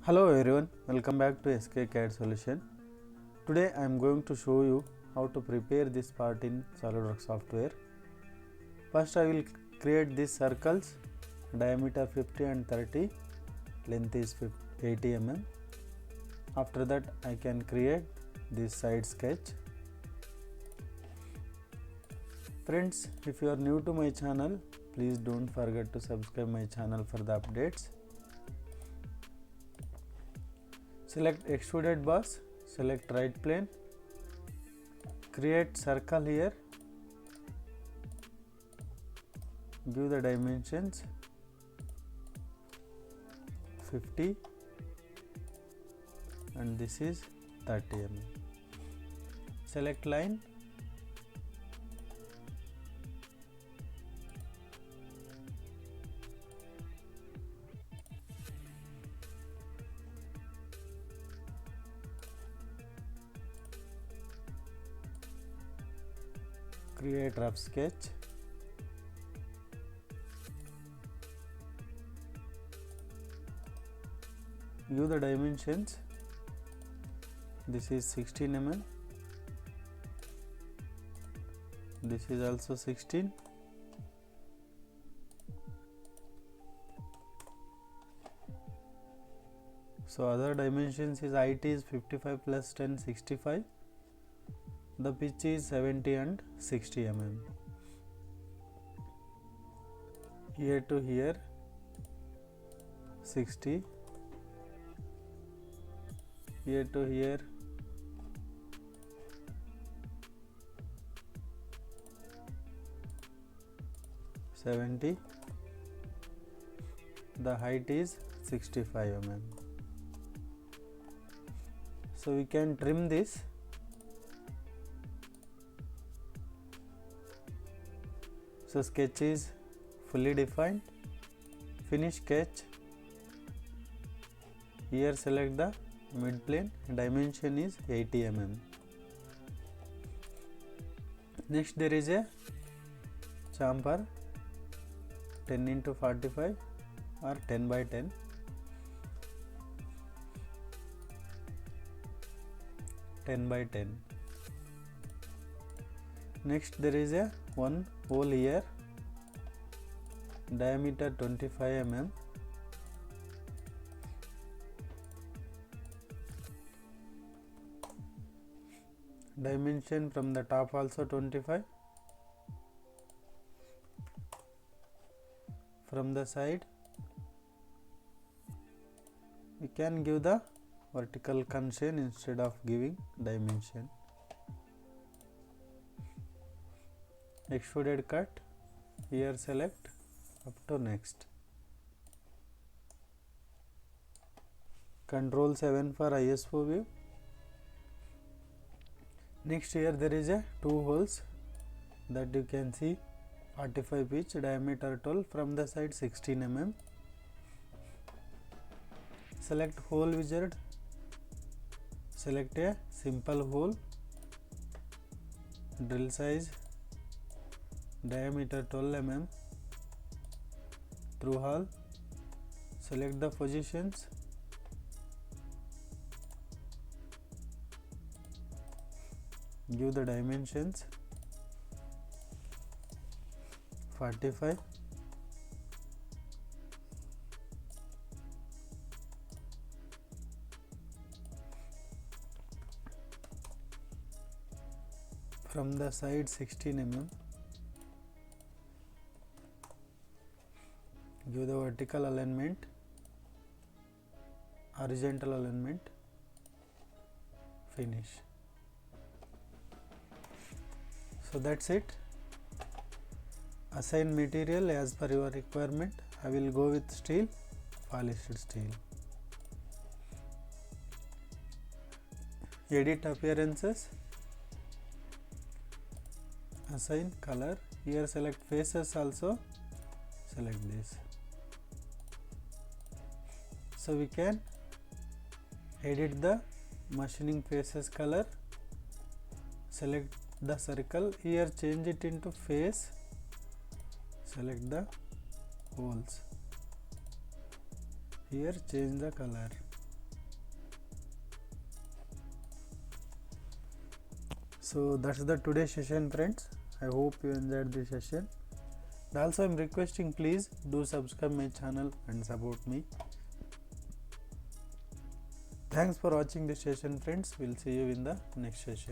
Hello everyone, welcome back to SK CAD Solution. Today I am going to show you how to prepare this part in SolidWorks software. First I will create these circles, diameter 50 and 30, length is 80 mm. After that I can create this side sketch. Friends, if you are new to my channel, please don't forget to subscribe my channel for the updates. Select extruded boss, select right plane, create circle here, give the dimensions 50 and this is 30 mm. Select line, create rough sketch, give the dimensions, this is 16 mm, this is also 16, so other dimensions is height is 55 plus 10 65, the pitch is 70 and 60 mm. Here to here 60, here to here 70, the height is 65 mm. So we can trim this. So sketch is fully defined. Finish sketch. Here select the mid plane. Dimension is 80 mm. Next there is a chamfer 10 into 45 or 10 by 10. Next there is a one hole here, diameter 25 mm. Dimension from the top also 25. From the side we can give the vertical constraint instead of giving dimension. Extruded cut, here select up to next. Control 7 for ISO view. Next here there is a two holes that you can see 45 pitch, diameter 12, from the side 16 mm. Select hole wizard, select a simple hole, drill size diameter 12 mm, through hole, select the positions, give the dimensions 45, from the side 16 mm, give the vertical alignment, horizontal alignment, finish. So that's it. Assign material as per your requirement. I will go with steel, polished steel. Edit appearances, assign color, here select faces also, select this. So we can edit the machining faces color, select the circle, here change it into face, select the holes, here change the color, So that's the today's session, friends. I hope you enjoyed this session. And also I'm requesting, please do subscribe my channel and support me. Thanks for watching this session, friends. We'll see you in the next session.